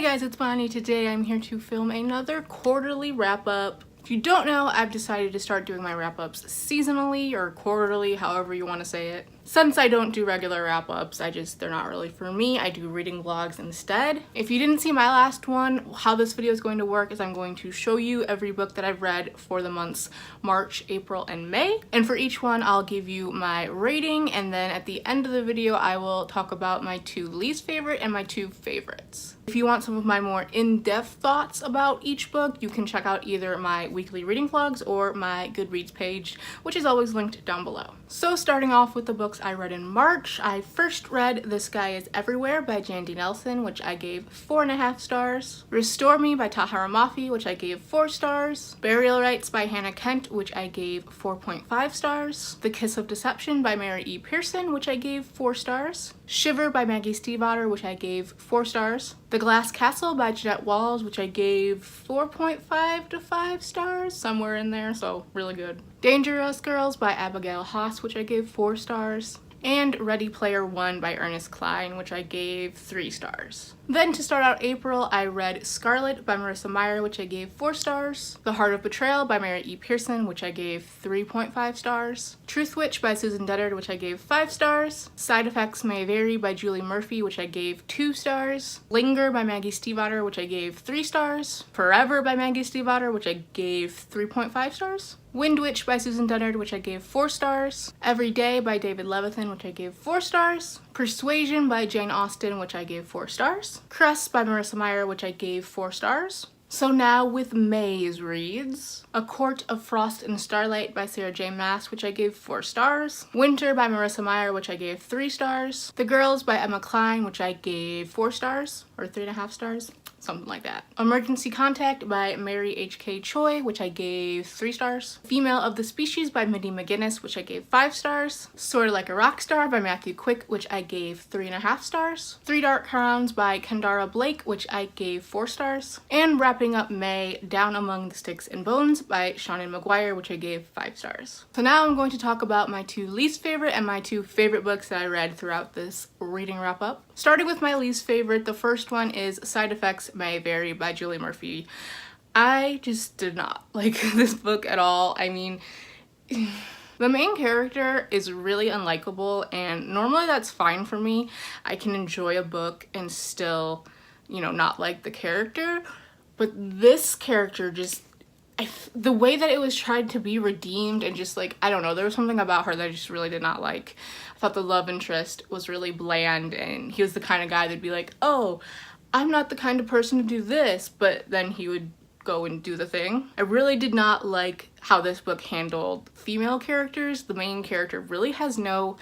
guys, it's Bonnie. Today I'm here to film another quarterly wrap-up. If you don't know, I've decided to start doing my wrap-ups seasonally or quarterly, however you want to say it. Since I don't do regular wrap-ups, they're not really for me. I do reading vlogs instead. If you didn't see my last one, how this video is going to work is I'm going to show you every book that I've read for the months March, April, and May. And for each one, I'll give you my rating, and then at the end of the video, I will talk about my 2 least favorite and my 2 favorites. If you want some of my more in-depth thoughts about each book, you can check out either my weekly reading vlogs or my Goodreads page, which is always linked down below. So starting off with the books I read in March, I first read The Sky is Everywhere by Jandy Nelson, which I gave 4.5 stars. Restore Me by Tahara Mafi, which I gave 4 stars. Burial Rites by Hannah Kent, which I gave 4.5 stars. The Kiss of Deception by Mary E. Pearson, which I gave 4 stars. Shiver by Maggie Stiefvater, which I gave 4 stars. The Glass Castle by Jeanette Walls, which I gave 4.5 to 5 stars, somewhere in there, so really good. Dangerous Girls by Abigail Haas, which I gave 4 stars. And Ready Player One by Ernest Cline, which I gave 3 stars. Then to start out April, I read Scarlet by Marissa Meyer, which I gave 4 stars. The Heart of Betrayal by Mary E. Pearson, which I gave 3.5 stars. Truth Witch by Susan Dennard, which I gave 5 stars. Side Effects May Vary by Julie Murphy, which I gave 2 stars. Linger by Maggie Stiefvater, which I gave 3 stars. Forever by Maggie Stiefvater, which I gave 3.5 stars. Wind Witch by Susan Dennard, which I gave 4 stars. Every Day by David Levithan, which I gave 4 stars. Persuasion by Jane Austen, which I gave 4 stars. Cress by Marissa Meyer, which I gave 4 stars. So now with May's reads, A Court of Frost and Starlight by Sarah J. Maas, which I gave 4 stars. Winter by Marissa Meyer, which I gave 3 stars. The Girls by Emma Cline, which I gave 4 stars, or 3.5 stars. Something like that. Emergency Contact by Mary H.K. Choi, which I gave 3 stars. Female of the Species by Mindy McGinnis, which I gave 5 stars. Sorta Like a Rock Star by Matthew Quick, which I gave 3.5 stars. Three Dark Crowns by Kendara Blake, which I gave 4 stars. And wrapping up May, Down Among the Sticks and Bones by Shannon Maguire, which I gave 5 stars. So now I'm going to talk about my 2 least favorite and my 2 favorite books that I read throughout this reading wrap up. Starting with my least favorite, the first one is Side Effects May Vary by Julie Murphy. I just did not like this book at all. I mean, the main character is really unlikable, and normally that's fine for me. I can enjoy a book and still, not like the character, but this character just, the way that it was tried to be redeemed and just I don't know, there was something about her that I just really did not like. I thought the love interest was really bland, and he was the kind of guy that'd be like, oh, I'm not the kind of person to do this, but then he would go and do the thing. I really did not like how this book handled female characters. The main character really has no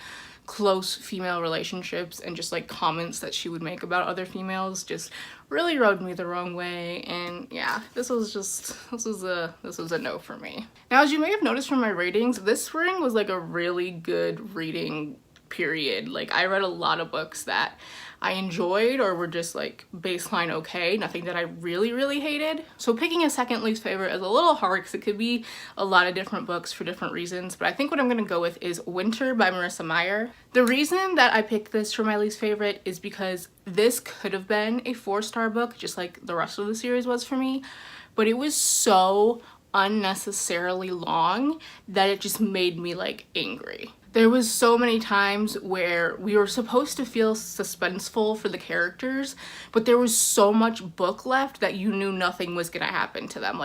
close female relationships, and just comments that she would make about other females just really rubbed me the wrong way. And yeah, this was a no for me. Now, as you may have noticed from my ratings, this spring was a really good reading period. I read a lot of books that I enjoyed or were just baseline okay, nothing that I really hated. So picking a second least favorite is a little hard because it could be a lot of different books for different reasons, but I think what I'm gonna go with is Winter by Marissa Meyer. The reason that I picked this for my least favorite is because this could have been a 4-star book, just like the rest of the series was for me, but it was so unnecessarily long that it just made me angry. There was so many times where we were supposed to feel suspenseful for the characters, but there was so much book left that you knew nothing was gonna happen to them.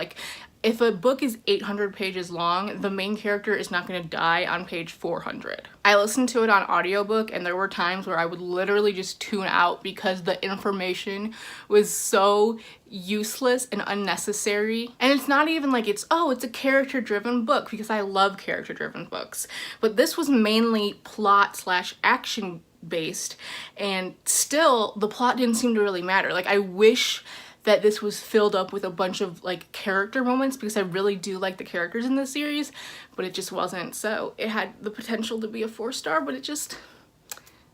If a book is 800 pages long, the main character is not going to die on page 400. I listened to it on audiobook, and there were times where I would literally just tune out because the information was so useless and unnecessary. And it's not even it's a character-driven book, because I love character-driven books. But this was mainly plot/action based, and still the plot didn't seem to really matter. I wish that this was filled up with a bunch of character moments, because I really do like the characters in this series, but it just wasn't. So it had the potential to be a 4-star, but it just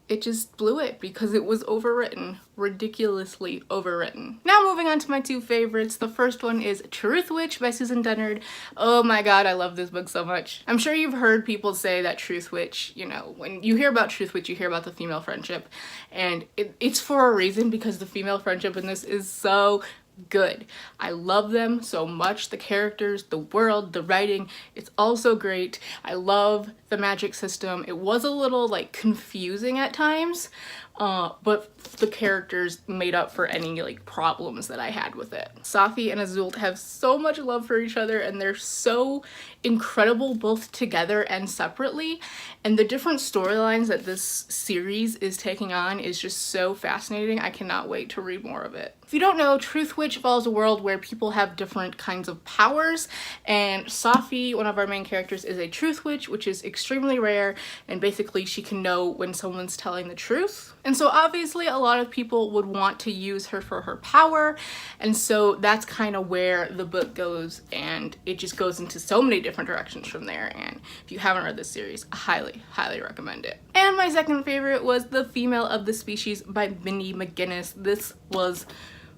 it just blew it because it was overwritten, ridiculously overwritten. Now moving on to my two favorites. The first one is Truth Witch by Susan Dennard. Oh my god, I love this book so much. I'm sure you've heard people say that Truth Witch, you know, when you hear about Truth Witch, you hear about the female friendship, and it's for a reason because the female friendship in this is so good. I love them so much. The characters, the world, the writing, it's all so great. I love the magic system. It was a little like confusing at times, but the characters made up for any like problems that I had with it. Safi and Azult have so much love for each other, and they're so incredible both together and separately, and the different storylines that this series is taking on is just so fascinating. I cannot wait to read more of it. If you don't know, Truth Witch follows a world where people have different kinds of powers, and Safi, one of our main characters, is a Truth Witch, which is extremely rare, and basically she can know when someone's telling the truth. And so obviously a lot of people would want to use her for her power, and so that's kind of where the book goes, and it just goes into so many different directions from there. And if you haven't read this series, I highly recommend it. And my second favorite was The Female of the Species by Mindy McGinnis. This was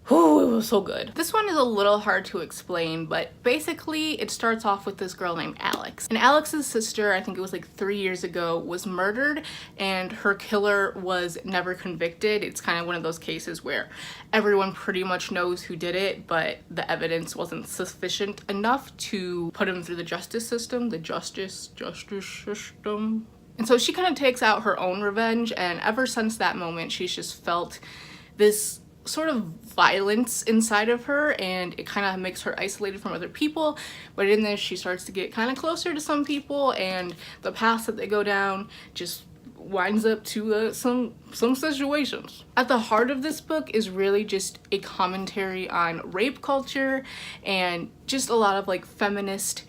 oh, it was so good. This one is a little hard to explain, but basically it starts off with this girl named Alex. And Alex's sister, I think it was like 3 years ago, was murdered, and her killer was never convicted. It's kind of one of those cases where everyone pretty much knows who did it, but the evidence wasn't sufficient enough to put him through the justice system, the justice system. And so she kind of takes out her own revenge, and ever since that moment, she's just felt this sort of violence inside of her, and it kind of makes her isolated from other people. But in this, she starts to get kind of closer to some people, and the path that they go down just winds up to some situations. At the heart of this book is really just a commentary on rape culture and just a lot of like feminist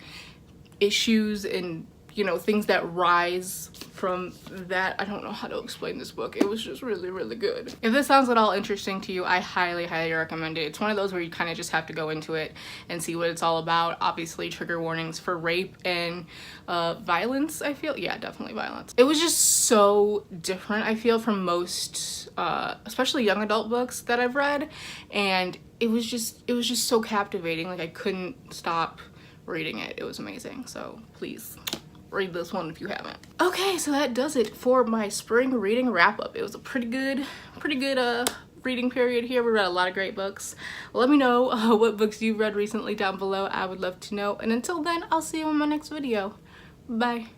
issues and, you know, things that rise from that. I don't know how to explain this book. It was just really good. If this sounds at all interesting to you, I highly recommend it. It's one of those where you kind of just have to go into it and see what it's all about. Obviously trigger warnings for rape and violence, I feel. Yeah, definitely violence. It was just so different, I feel, from most especially young adult books that I've read, and it was just so captivating. Like I couldn't stop reading it. It was amazing. So please read this one if you haven't. Okay, so that does it for my spring reading wrap up. It was a pretty good reading period here. We read a lot of great books. Let me know what books you've read recently down below. I would love to know. And until then, I'll see you in my next video. Bye.